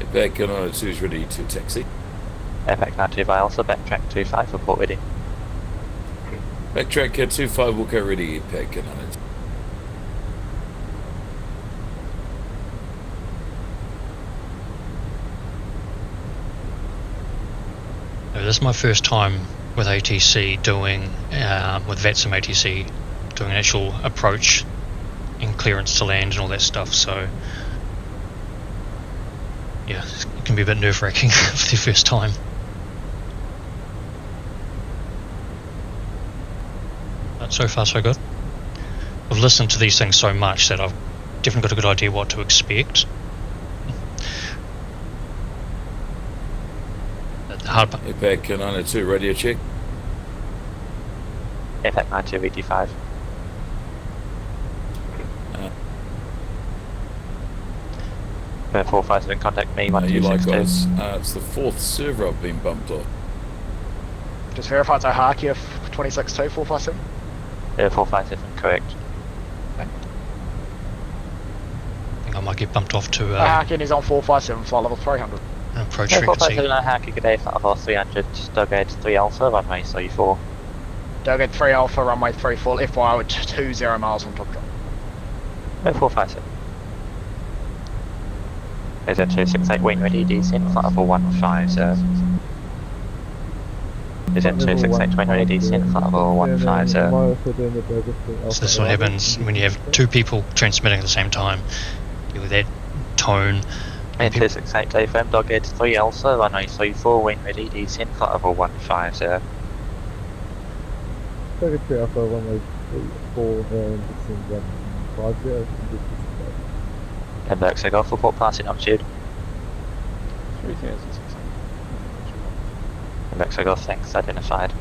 34. Back on 92 is ready to taxi. Airback 92 by Alpha, backtrack 25, report ready. Backtrack 25, we'll go ready. Back on 92. This is my first time with ATC doing, with VATSIM ATC, doing an actual approach and clearance to land and all that stuff, so yeah, it can be a bit nerve-wracking for the first time. But so far so good. I've listened to these things so much that I've definitely got a good idea what to expect. Back on 92, radio check. Airback 92, 85. Bear 457, contact me, You like 1262. us. It's the fourth server I've been bumped off. Just verify it's Harkia 262 457. Yeah, 457, correct. I think I might get bumped off to Harkia is on 457, flight level 300. an approach Yeah, frequency. 457, Harkia G'day, 54 300, Dogad 3 Alpha, runway 34. Dogad 3 Alpha, runway 34, FY with 20 miles on top drop. Yeah, 457. Is it 268, wing ready, descent, flight level 150. Is it 268, wing ready, descent, flight level 150. So this is what happens when you have two people transmitting at the same time. With that tone. And 268, day firm, Dogad 3 Alpha, runway 34, wing ready, descent, flight level 150. Dogad 3 Alpha, 184 and descend 150. And Berkshire Golf, report passing altitude. 3,600. And Berkshire Golf, thanks, identified.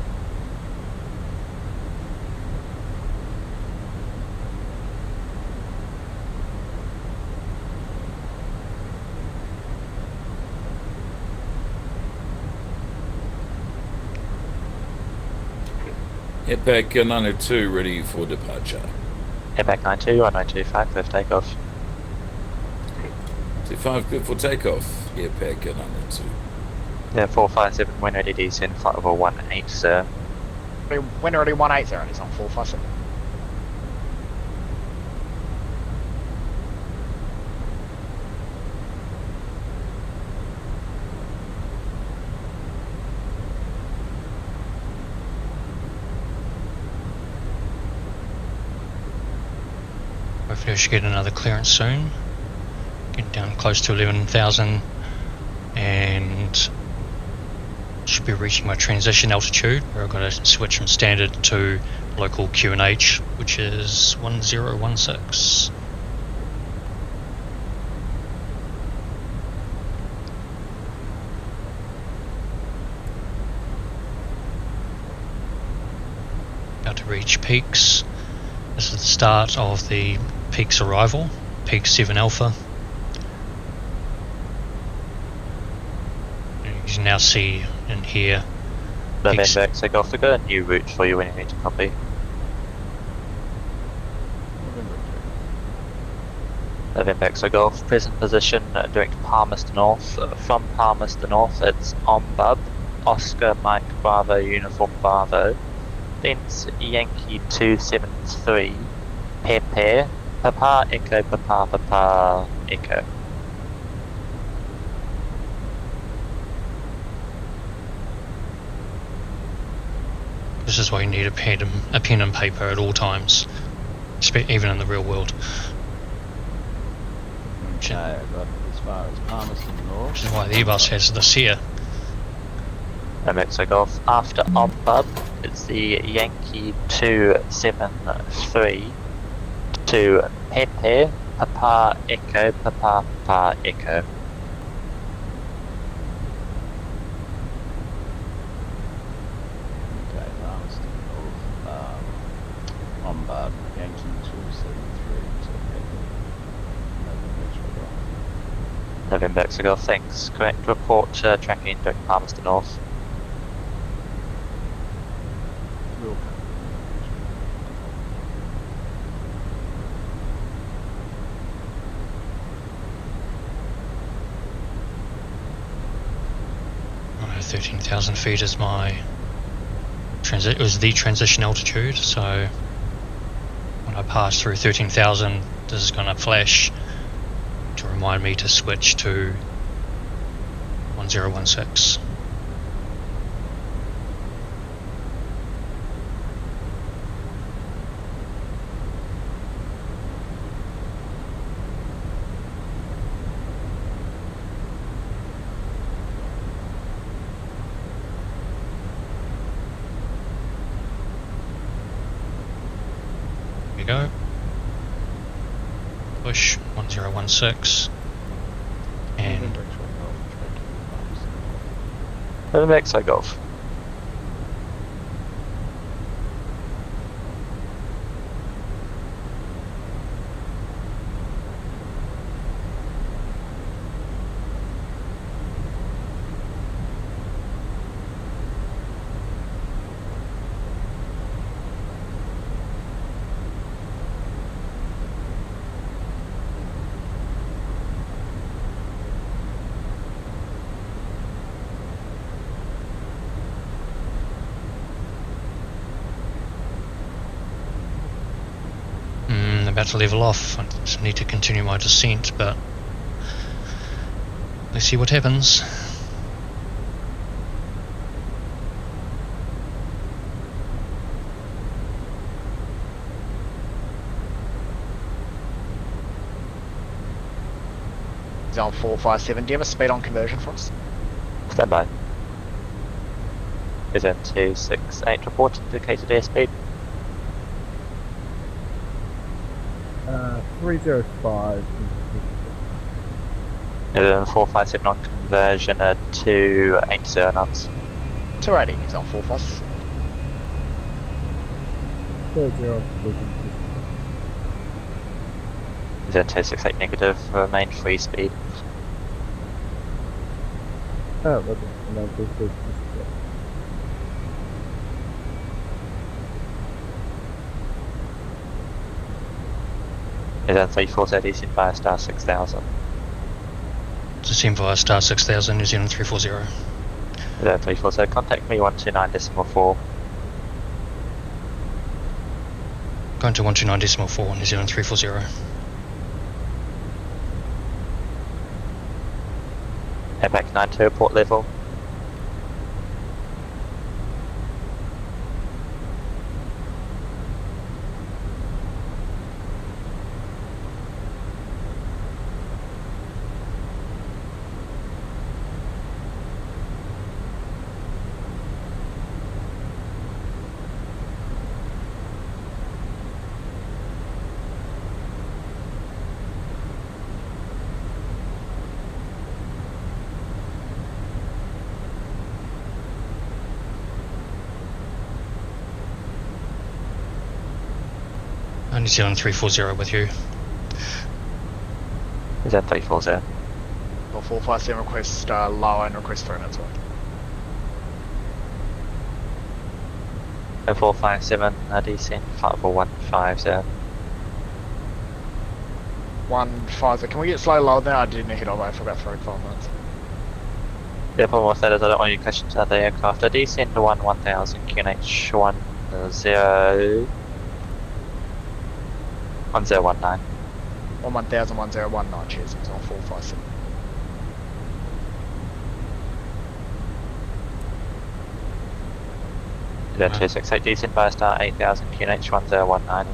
Back 902, ready for departure. Airback 92, runway 25, clear for takeoff. 25, good for takeoff. Back 902. Yeah, 457, wind ready, descent, flight level 18, sir. Wind already 180 and he's on 457. Hopefully I should get another clearance soon. Getting down close to 11,000 and should be reaching my transition altitude where I've got to switch from standard to local QNH, which is 1016. About to reach peaks. This is the start of the peaks arrival, peak 7 Alpha. You can now see and hear November peaks. Berkshire Golf, to go a new route for you when you need to copy. November November X-ray Golf, present position, direct Palmerston North. From Palmerston North, it's Ombub, Oscar Mike Bravo Uniform Bravo. Thence Yankee 273, Pepe, Papa Echo, Papa Papa Echo. This is why you need a pen and paper at all times, even in the real world. Okay, I've got as far as Palmerston North. Which is why the Airbus has this here. Mexico Golf. After Ombub, it's the Yankee 273 to Pepe, Papa Echo, Papa Papa Echo. Okay, Palmerston North. Lombard, Yankee 273 to November Mexico Golf, thanks. Correct report, tracking direct Palmerston North. Will Right, 13,000 feet is my transit. It was the transition altitude. So when I pass through 13,000, this is going to flash to remind me to switch to 1016. Here we go. Push 1016 and November Mexico Golf. about to level off. I just need to continue my descent, but let's see what happens. Zone 457, do you have a speed on conversion for us? Stand by. Is in 268 report indicated airspeed. 305. Is in 457 on conversion at 280 knots. 280, zone 457. 30. Is in 268 negative, remain free speed. Oh, okay. No, this. Is in 340 descent via star 6000. Descend via star 6000, New Zealand 340. Is in 340, contact me 129.4. Going to 129.4, New Zealand 340. Head back 92, port level. New Zealand 340 with you. Is that 340? Or 457 request lower and request 3 minutes away. And 457 descent, flight for 150. 150. Can we get slow lower there? I didn't head over for about 3 to 5 minutes. The problem with that is I don't want any questions about the aircraft. I descend to 1000 QNH 1019. 1000 1019, cheers. It's on 457. Yeah, 268 descend by star 8000 QNH 1019.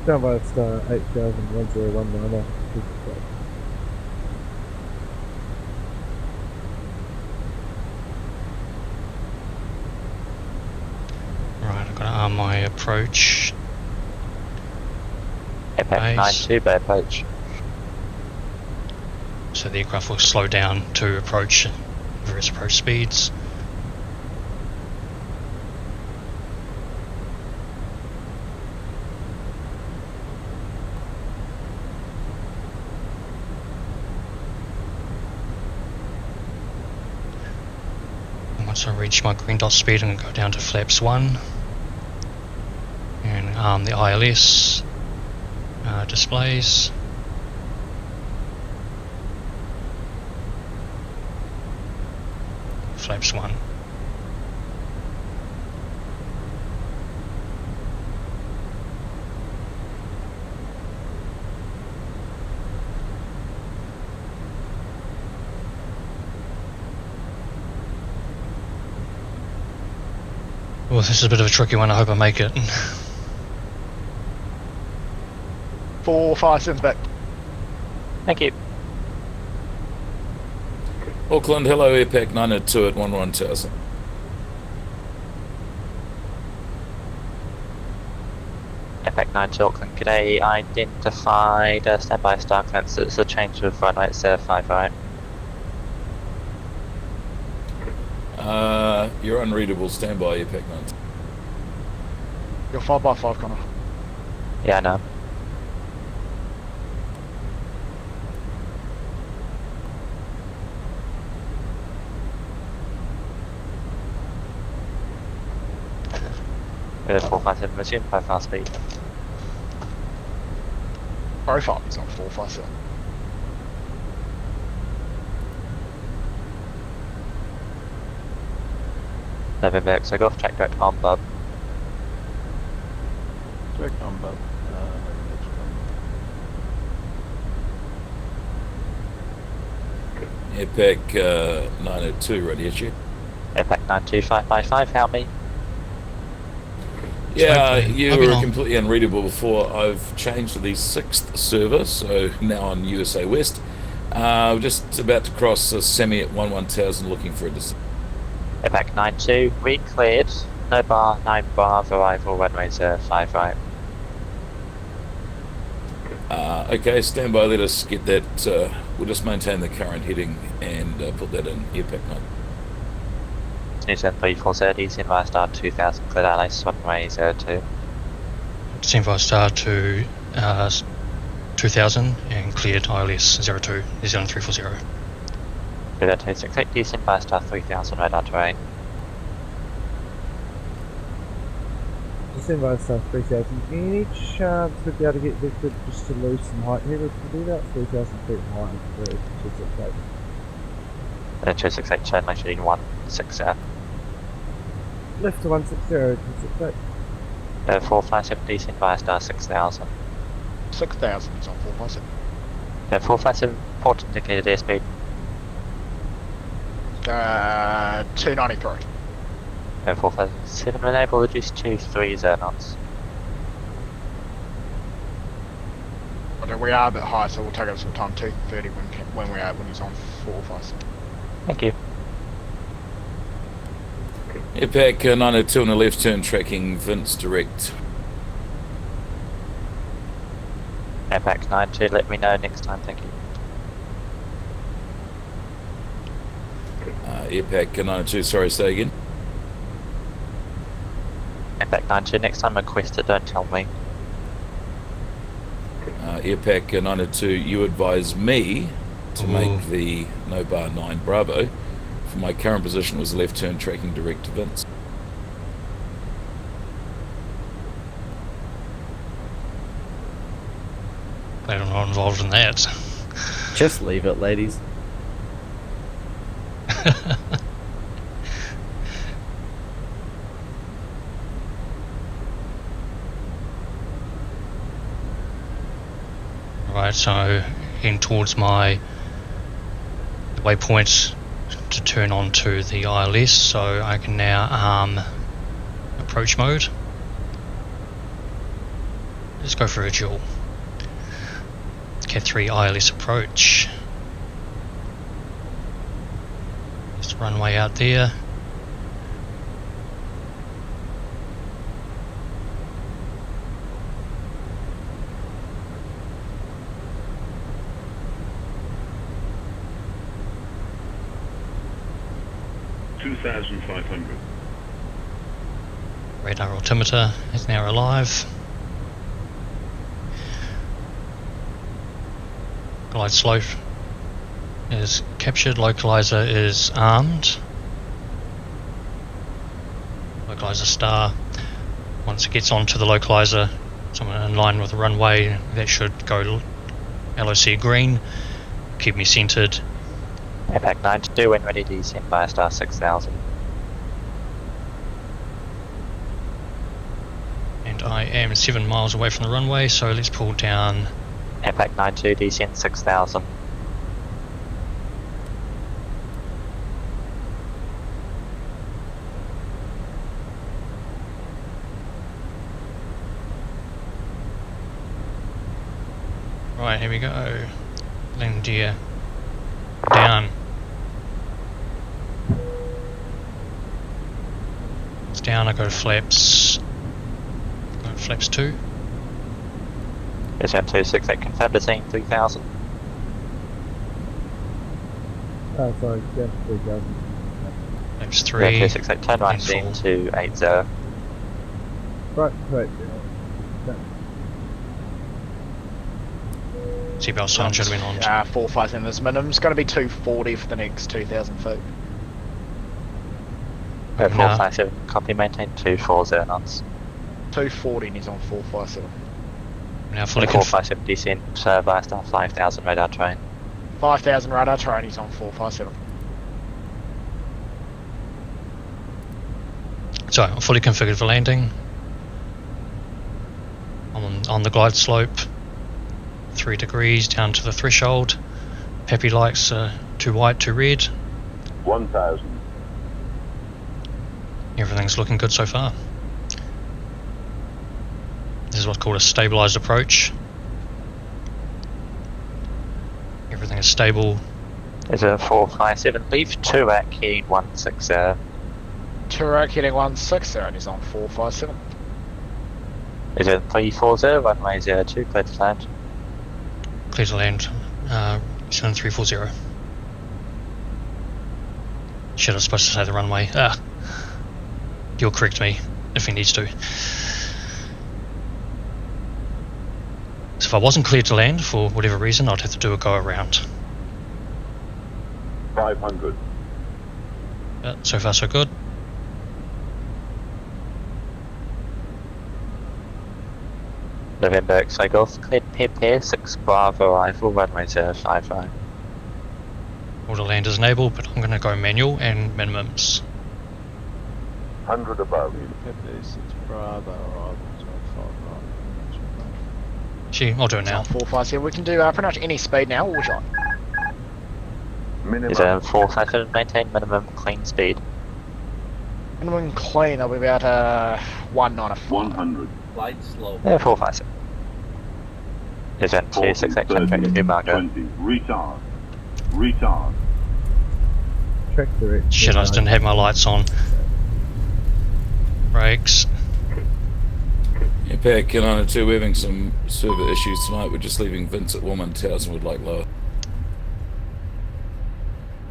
Down by star 8000 Right, I've got to arm my approach. APAC 92 by approach. So the aircraft will slow down to approach various approach speeds. Once I reach my green dot speed, I'm going to go down to flaps 1 and arm the ILS displays. Flaps 1. Well, this is a bit of a tricky one. I hope I make it. 457's back. Thank you. Auckland, hello, AirPac 902 at 1000. APAC 92 Auckland, g'day. Identified standby star clearance. It's a change of runway at 05, right? You're unreadable, standby, AirPac 9. You're 5x5, Connor. Yeah, I know. We're 457, resume profile speed. Profile is on 457. November X, so go off track direct on Bub. Direct on Bub. AirPac 902, ready at you. APAC 92555, help me. Yeah, Hopefully. you I'll be were long. completely unreadable before. I've changed to the 6th server, so now on USA West. We're just about to cross a semi at 1000 looking for a descent. APAC 92, we cleared. No bar, 9 bar, arrival runway 05, right. Okay, stand by, let us get that. We'll just maintain the current heading and put that in AirPac 9. New 340, send via star 2000, cleared LS runway 02. Send via star to 2000 and cleared ILS 02, New Zealand 340. Cleared 268, descend via star 3000, radar terrain. Descend by star 3000. Any chance we'd be able to get Victor just to lose some height here? We can do that. 3000 feet high for 268. 268, turn left leading 160. Left to 160, 268. 457, descend via star 6000. 6000 is on 457. 457, port indicated airspeed. 293. 457, enable reduce to 30 knots. But we are a bit high, so we'll take up some time. 230 when he's on 457. Thank you. AirPac 902 on the left turn tracking Vince direct. APAC 92, let me know next time, thank you. AirPac 902, sorry, say again. APAC 92, next time request it, don't tell me. AirPac 902, you advise me to make the no bar 9 Bravo. For my current position was left turn tracking direct to Vince. involved in that. Just leave it, ladies. Right, so heading towards my waypoint to turn on to the ILS, so I can now arm approach mode. Let's go for a duel. Cat 3 ILS approach. Just runway out there. Radar altimeter is now alive. Glide slope is captured, localizer is armed. Localizer star. Once it gets onto the localizer, somewhere in line with the runway, that should go LOC green. Keep me centered. APAC 92 when ready to descend via star 6000. And I am 7 miles away from the runway, so let's pull down. APAC 92 descend 6000. Right, here we go. Land gear. Down. It's down, I go to flaps. Go to flaps 2. Descend 268 confirmed descend 3000. Oh, sorry, yeah, 3000. Flaps Yeah, 3. 268 turn right descend to 80. Right, correct. Seatbelt sign should have been on. 457. This minimum's going to be 240 for the next 2,000 feet. 457, copy, maintain 240 knots. 240 and he's on 457. Now fully 457 descent via star 5000 radar train. 5,000 radar train, he's on 457. So I'm fully configured for landing. I'm on the glide slope. 3 degrees down to the threshold. Peppy likes too white, too red. 1000. Everything's looking good so far. This is what's called a stabilized approach. Everything is stable. Is a 457, leave Turak heading 160. Turak heading 160 and he's on 457. Is it 340, runway 02, clear to land. Clear to land. 7340. Shit, I was supposed to say the runway. He'll correct me if he needs to. So if I wasn't cleared to land for whatever reason, I'd have to do a go around. 500. But so far so good. November X-ray Golf, cleared Pepe 6 Bravo arrival, runway 055. Auto land is enabled, but I'm going to go manual and minimums. 100 above. It's Bravo arrival, 055. Actually, I'll do it now. 457. We can do pretty much any speed now. What would you like? Minimum. Is a 457, maintain minimum clean speed. Minimum clean, that'll be about 195. 100. Light slow. Yeah, 457. Is a 268, contract to Margo. 20. Retard. Retard. Track direct. Shit, I just didn't have my lights on. Brakes. Yeah, Pat, Kilana 2, we're having some server issues tonight. We're just leaving Vince at 1000, would like lower.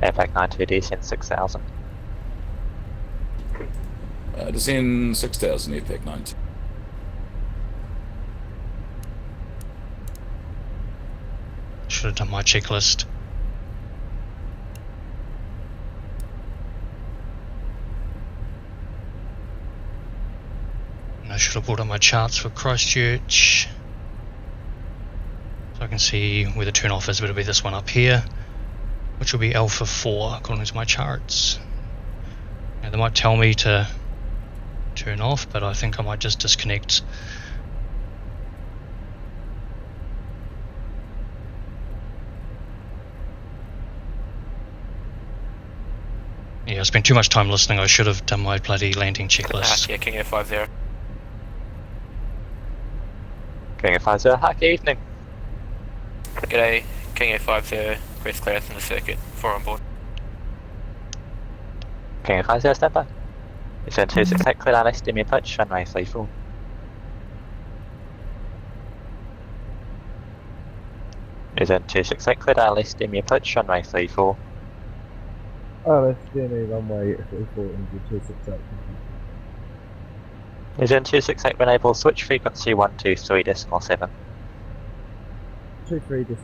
APAC 92 descent 6000. Descend 6000, APAC 90. Should have done my checklist. And I should have pulled up my charts for Christchurch. So can see where the turn off is, but it'll be this one up here, which will be Alpha 4 according to my charts. Now they might tell me to turn off, but I think I might just disconnect. Yeah, I spent too much time listening. I should have done my bloody landing checklist. Yeah, King F50. King F50, hack evening. G'day, King F50, request clearance in the circuit, 4 on board. King F50, stand by. It's in 268, clear down STM approach, runway 34. It's in 268, clear down STM approach, runway 34. Oh, that's DNA runway 34 into 268. Is in 268 when able, switch frequency 123.7. 23.7.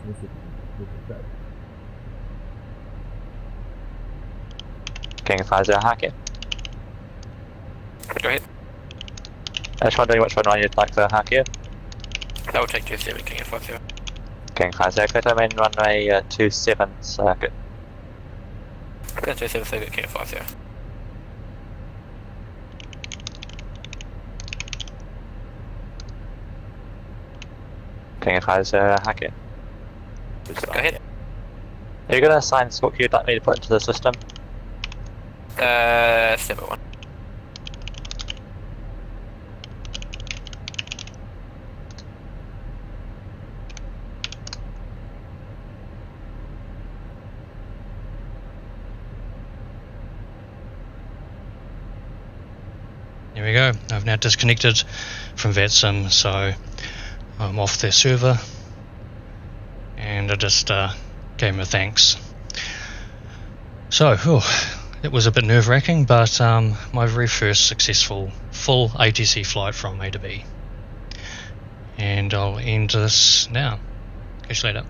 King F50, hack it. Go ahead. I was wondering which runway you'd like to hack here. That will take 27, King F50. King F50, clear down runway 27 circuit. Clear 27 circuit, King F50. King F50, hack it. Go ahead. Are you going to assign squawk you'd like me to put into the system? Step 1. There we go. I've now disconnected from VATSIM, so I'm off their server, and I just gave him a thanks. So, it was a bit nerve-wracking, but my very first successful full ATC flight from A to B. And I'll end this now. Catch you later.